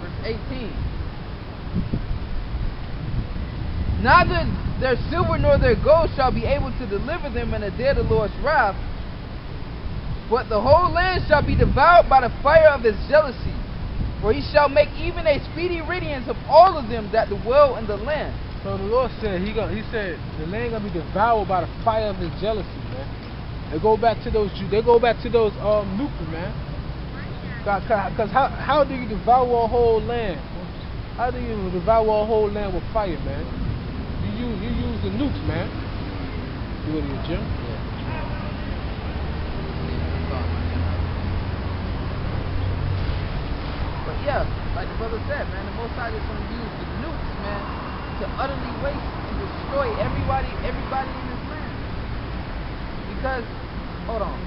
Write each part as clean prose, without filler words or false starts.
verse 18. Neither their silver nor their gold shall be able to deliver them in the day of the Lord's wrath, but the whole land shall be devoured by the fire of his jealousy. For he shall make even a speedy riddance of all of them that dwell in the land. So the Lord said, he said the land gonna be devoured by the fire of his jealousy, man. They go back to those Nuka, man. Cause how do you devour a whole land? How do you devour a whole land with fire, man? You use the nukes, man. You go to your gym? Yeah. But yeah, like the brother said, man, the Most High is going to use the nukes, man, to utterly waste and destroy everybody in this land. Because, hold on,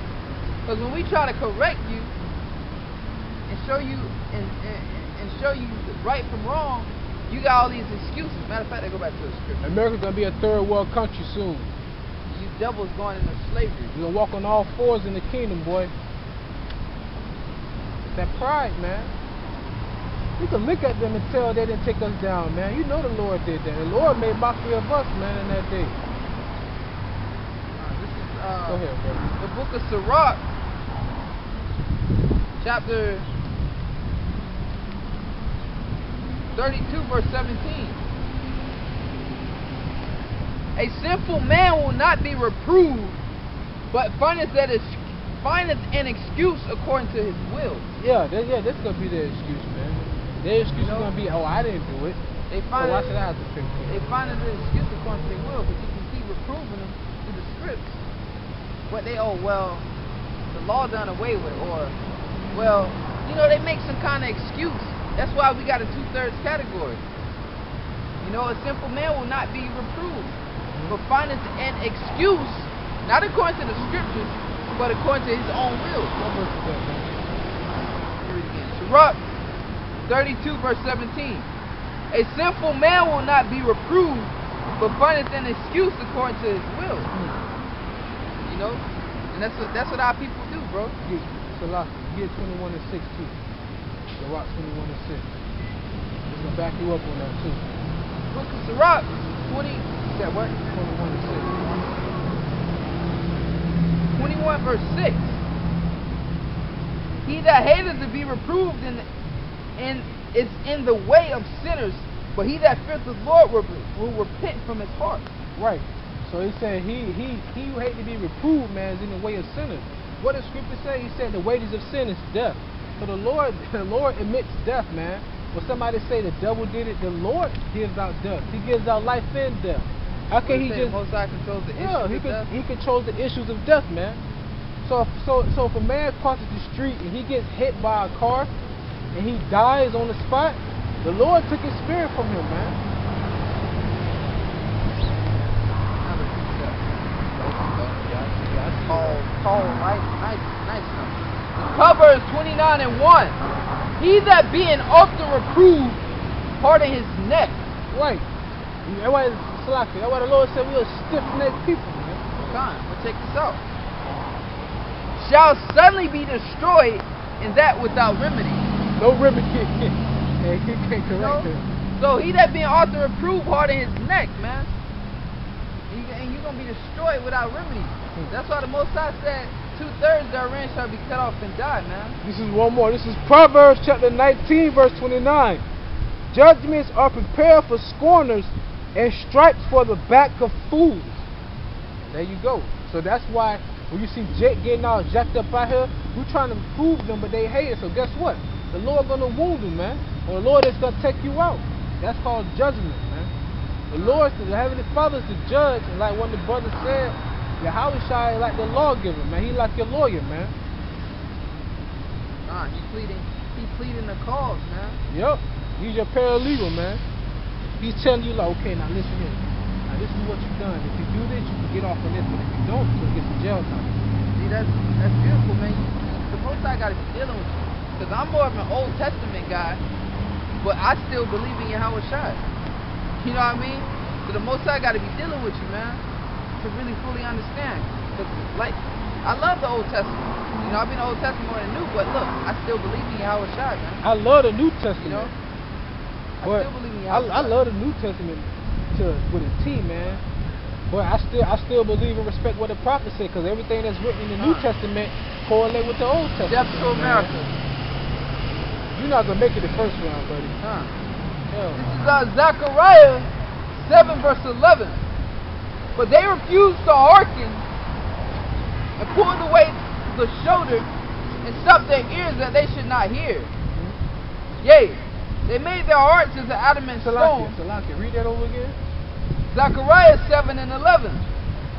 because when we try to correct you and show you and show you the right from wrong, you got all these excuses. Matter of fact, they go back to the scripture. America's gonna be a third world country soon. You devils going into slavery. You're gonna walk on all fours in the kingdom, boy. It's that pride, man. You can look at them and tell they didn't take us down, man. You know the Lord did that. The Lord made mockery of us, man, in that day. This is go ahead, bro. The book of Sirach, chapter 32, verse 17. A sinful man will not be reproved, but findeth an excuse according to his will. Yeah, that's gonna be their excuse, man. Their excuse is gonna be, oh, I didn't do it. So why should I have to fix it? They find an excuse according to their will, but you can keep reproving them through the scripts. But they, oh well, the law done away with, or well, you know, they make some kind of excuse. That's why we got a 2/3 category. You know, a simple man will not be reproved, but findeth an excuse, not according to the scriptures, but according to his own will. What verse is that, man? Read it again. Sirach 32, verse 17. A sinful man will not be reproved, but findeth an excuse according to his will. You know, and that's what our people do, bro. Salah, get 21 and 6 too. Sirach 21 and 6. It's gonna back you up on that too. Book of Sirach 20. You said what? 21 and 21 verse 6. He that hateth to be reproved is in the way of sinners, but he that feareth the Lord will repent from his heart. Right. So he's saying he who hate to be reproved, man, is in the way of sinners. What does scripture say? He said the wages of sin is death. So the Lord admits death, man. When somebody say the devil did it, the Lord gives out death. He gives out life and death. How can he just? Most High controls the issues of death. He controls the issues of death, man. So if a man crosses the street and he gets hit by a car and he dies on the spot, the Lord took his spirit from him, man. Nice. Proverbs 29 and 1. He that being often reproved, harden his neck. Right. That's why the Lord said we are stiff-necked people, man. Come on, we'll take this out. Shall suddenly be destroyed, and that without remedy. No remedy. Yeah, he can't correct it. So he that being often reproved, harden his neck, man. And you're going to be destroyed without remedy. That's why the Most High said 2/3 therein shall be cut off and die, man. This is one more. This is Proverbs chapter 19, verse 29. Judgments are prepared for scorners and stripes for the back of fools. There you go. So that's why when you see Jake getting all jacked up out here, we're trying to prove them, but they hate it. So guess what? The Lord gonna wound them, man. Or the Lord is gonna take you out. That's called judgment, man. The Lord, the Heavenly Father is the judge, and like one of the brothers said, YAHAWASHI is like the lawgiver, man. He like your lawyer, man. Nah, he pleading the cause, man. Yep. He's your paralegal, man. He's telling you, like, okay, now listen here. Now this is what you've done. If you do this, you can get off on this, but if you don't, you'll get some jail time. See, that's beautiful, man. The Most High got to be dealing with you. Because I'm more of an Old Testament guy, but I still believe in YAHAWASHI. You know what I mean? So the Most High got to be dealing with you, man, to really fully understand. Cause, like, I love the Old Testament. You know, I mean the Old Testament more than New, but look, I still believe in YAHAWASHI, man. I love the New Testament. You know? But I still believe in YAHAWASHI. I love the New Testament with a T, man. But I still believe and respect what the prophet said, because everything that's written in the New Testament correlate with the Old Testament. Death to America. You're not gonna make it the first round, buddy. This is Zechariah 7 verse 11. But they refused to hearken and pulled away the shoulder and stopped their ears that they should not hear. Yea, they made their hearts as an adamant stone. Salaki, read that over again. Zechariah 7 and 11.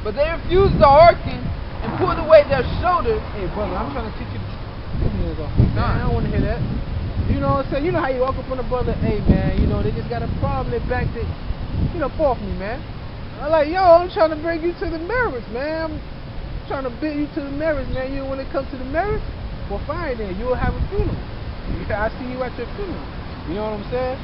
But they refused to hearken and pulled away their shoulder. Hey, brother, I'm trying to teach you. Man, I don't want to hear that. You know what I'm saying? You know how you walk up on a brother, hey, man, you know, they just got a problem, they backed it. You know, fall for me, man. I'm like, yo, I'm trying to bring you to the marriage, man. I'm trying to bring you to the marriage, man. You know, when it comes to the marriage, well, fine then. You will have a funeral. I see you at your funeral. You know what I'm saying?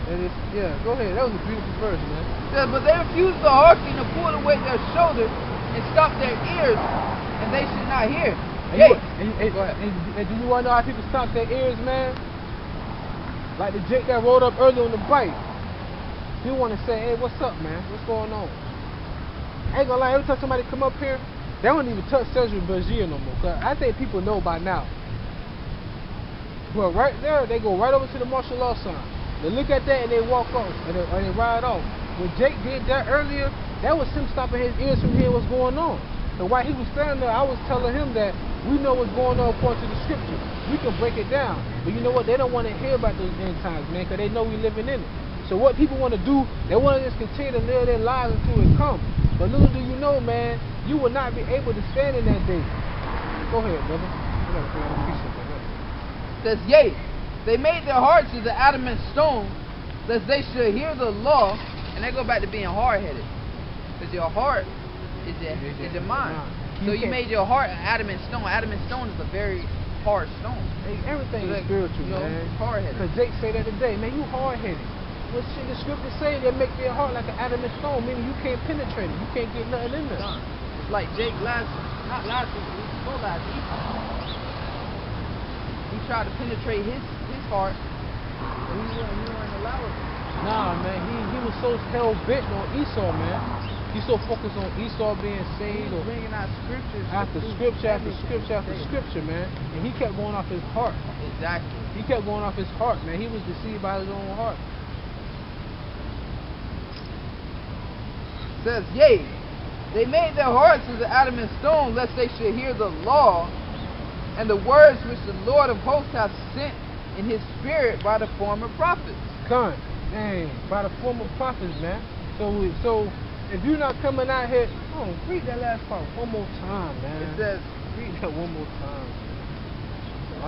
And it's, yeah, go ahead. That was a beautiful verse, man. Yeah, but they refused to hearken and pulled away their shoulder and stopped their ears, and they should not hear. Go ahead. And do you want to know how people stop their ears, man? Like the Jake that rolled up earlier on the bike. He want to say, hey, what's up, man? What's going on? I ain't gonna lie, every time somebody come up here, they don't even touch Cedric Bergier no more. Cause I think people know by now. But right there, they go right over to the martial law sign. They look at that and they walk off, or they ride off. When Jake did that earlier, that was him stopping his ears from hearing what's going on. And while he was standing there, I was telling him that we know what's going on according to the scripture. We can break it down. But you know what? They don't want to hear about those end times, man, because they know we living in it. So what people want to do, they want to just continue to live their lives until it comes. But little do you know, man, you will not be able to stand in that day. Go ahead, brother. Says, yea, they made their hearts as an adamant stone, lest they should hear the law, and they go back to being hard-headed. Because your heart is your mind. So you made your heart an adamant stone. Adamant stone is a very hard stone. Hey, everything is spiritual, man. Hard-headed. Because Jake said that today, man, you hard-headed. Well, shit, the scripture say they make their heart like an adamant stone, meaning you can't penetrate it. You can't get nothing in there. It's like Jake not last week, before last week. He tried to penetrate his heart, but he wouldn't allow it. Nah, man, he was so hell-bent on Esau, man. He's so focused on Esau being saved, or bringing out scriptures after scripture after scripture after scripture, man. And he kept going off his heart. Exactly. He kept going off his heart, man. He was deceived by his own heart. Says, yea, they made their hearts as an adamant stone, lest they should hear the law and the words which the Lord of hosts hath sent in his spirit by the former prophets. Con, dang, by the former prophets, man. So if you're not coming out here, read that last part one more time, man. It says, read that one more time.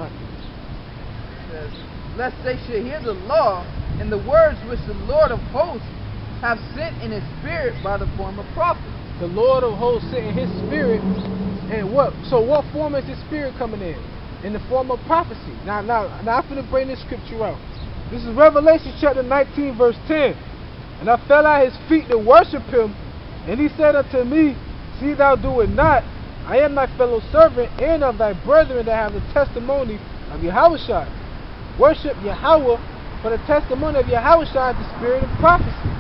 It says, lest they should hear the law and the words which the Lord of hosts have sent in his spirit by the former prophets. The Lord of hosts sent in his spirit, and what? So what form is his spirit coming in? In the form of prophecy. Now I'm going to bring this scripture out. This is Revelation chapter 19 verse 10. And I fell at his feet to worship him, and he said unto me, see thou do it not. I am thy fellow servant and of thy brethren that have the testimony of YAHAWASHI. Worship Yahweh, for the testimony of YAHAWASHI is the spirit of prophecy.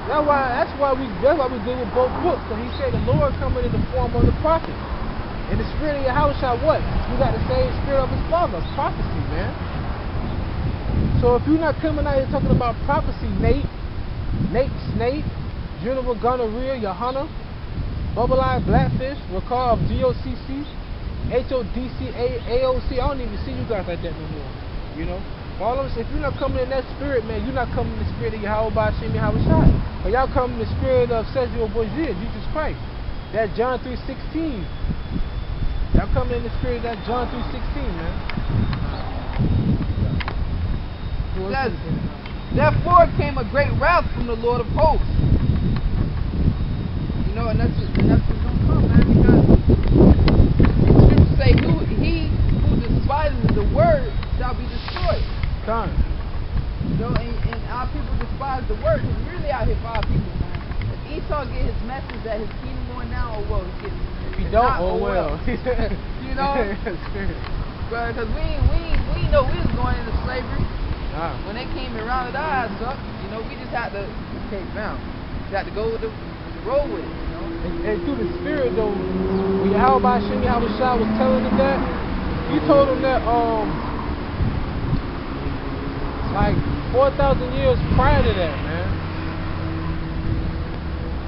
That's why we deal with both books. Because he said the Lord coming in the form of the prophet. And the spirit of YAHAWASHI what? You got the same spirit of his father, prophecy, man. So if you're not coming out here talking about prophecy, Nate, Snake, General Gonorrhea, Johanna, Bubble Eye, Blackfish, Ricard of GOCC, HODC, AOC, I don't even see you guys like that no more. You know? All of us, if you're not coming in that spirit, man, you're not coming in the spirit of YAHAWASHI and YAHAWASHI. But y'all come in the spirit of Sergio Borgia, Jesus Christ. That John 3:16. Y'all coming in the spirit of that John 3:16, man. Therefore came a great wrath from the Lord of hosts. You know, and that's what's gonna come, man, because the scriptures say he who despises the word shall be destroyed. Come. You know, and our people despise the word. It's really out here for our people, man. If Esau get his message that his kingdom going down, oh well, if he don't, oh well. You You know? Because we ain't know we was going into slavery. When they came and rounded our ass up, you know, we just had to take down. We had to go with the roll with it, you know? And through the spirit though, when YAHAWASHI was telling them that, he told them that like 4,000 years prior to that, man.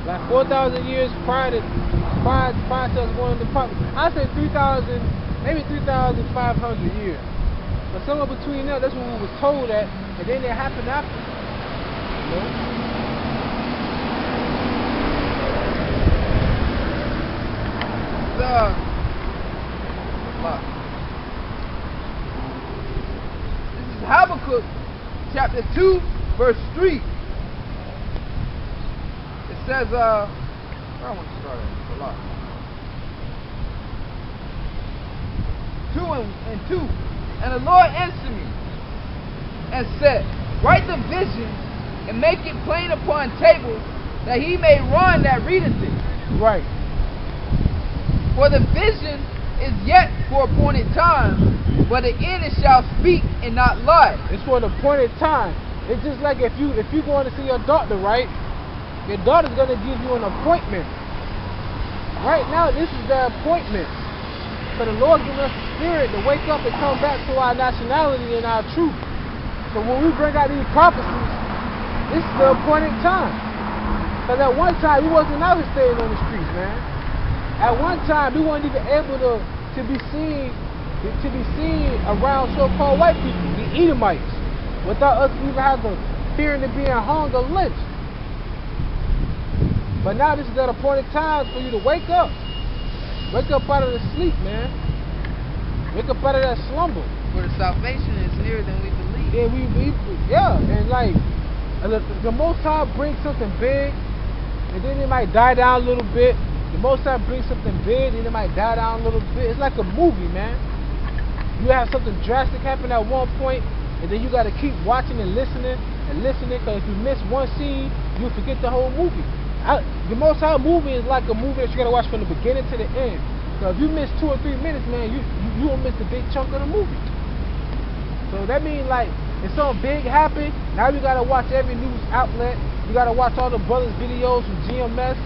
Like 4,000 years prior to us going into property. I say 3,000, maybe 3,500 years. But somewhere between that, that's when we was told that, and then it happened after. You know? This is Habakkuk chapter 2 verse 3. It says where I want to start at? A lot. 2 and 2. And the Lord answered me and said, write the vision and make it plain upon tables, that he may run that readeth it. Right. For the vision is yet for appointed time, but the end it shall speak and not lie. It's for an appointed time. It's just like if you going to see your doctor, right? Your doctor's gonna give you an appointment. Right now, this is the appointment. For the Lord giving us the spirit to wake up and come back to our nationality and our truth. So when we bring out these prophecies, this is the appointed time. Because at one time, we wasn't out here staying on the streets, man. At one time, we weren't even able to be seen around so-called white people, the Edomites, without us even having fearing of being hung or lynched. But now this is that appointed time for you to wake up. Wake up out of the sleep, man. Wake up out of that slumber. For the salvation is nearer than we believe. Yeah, and like the Most High brings something big, and then it might die down a little bit. The Most High brings something big, and it might die down a little bit. It's like a movie, man. You have something drastic happen at one point, and then you got to keep watching and listening, because if you miss one scene, you'll forget the whole movie. The Most High movie is like a movie that you got to watch from the beginning to the end. So if you miss 2 or 3 minutes, man, you will miss the big chunk of the movie. So that means like if something big happened, now you got to watch every news outlet. You got to watch all the brothers' videos from GMS.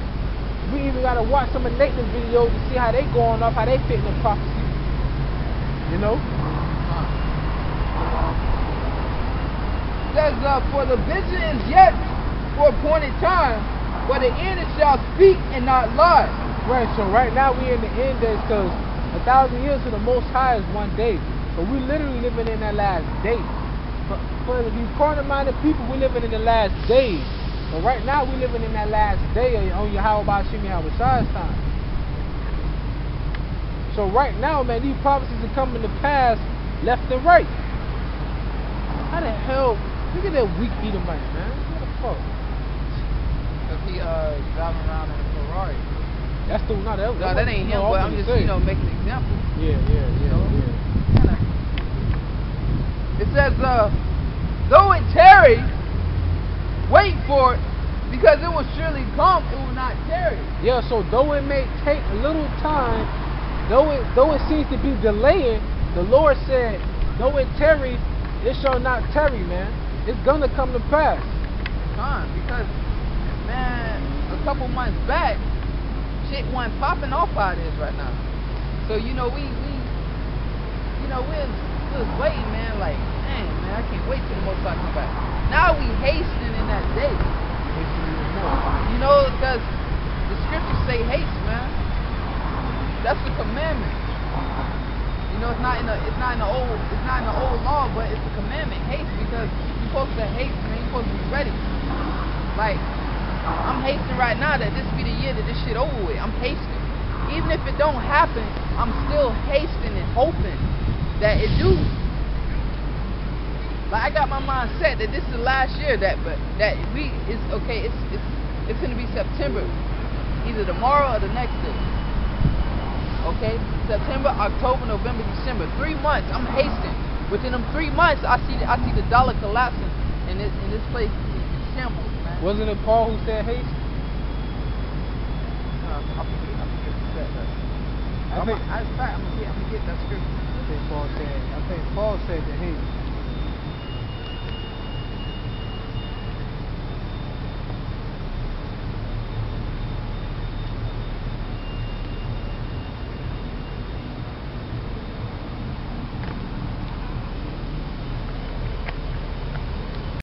We even got to watch some of Nathan's videos to see how they going off, how they fit in the prophecy. You know? It says, for the vision is yet for appointed time, but the end it shall speak and not lie. Right, so right now we in the end days, because 1,000 years to the Most High is one day. So we literally living in that last day. For the carnal-minded people, we living in the last days. But right now we living in that last day on YAHAWASHI time. So right now, man, these prophecies are coming to pass left and right. How the hell? Look at that weak Edomite, man. What the fuck? Because he driving around in a Ferrari. That's the no, that ain't him, but I'm just making an example. Yeah. It says, though it tarry, wait for it, because it will surely come, it will not tarry. Yeah, so though it may take a little time, though it seems to be delaying, the Lord said, though it tarry, it shall not tarry, man. It's gonna come to pass. Because, man, a couple months back, shit wasn't popping off out of this right now. So we was waiting, man, like, dang, man, I can't wait till the Most High come back. Now we hastening in that day. Because the scriptures say haste, man. That's the commandment. It's not in the old law, but it's a commandment, haste, because you're supposed to haste, man. You're supposed to be ready. Like, I'm hasting right now that this be the year that this shit over with. I'm hasting. Even if it don't happen, I'm still hasting and hoping that it do. Like, I got my mind set that this is the last year it's gonna be September, either tomorrow or the next day. Okay, September, October, November, December, 3 months. I'm hasting. Within them 3 months, I see the dollar collapsing, and this place is shambles, man. Wasn't it Paul who said haste? I forget who said that. I think I'm gonna get that scripture. Paul said that, hey,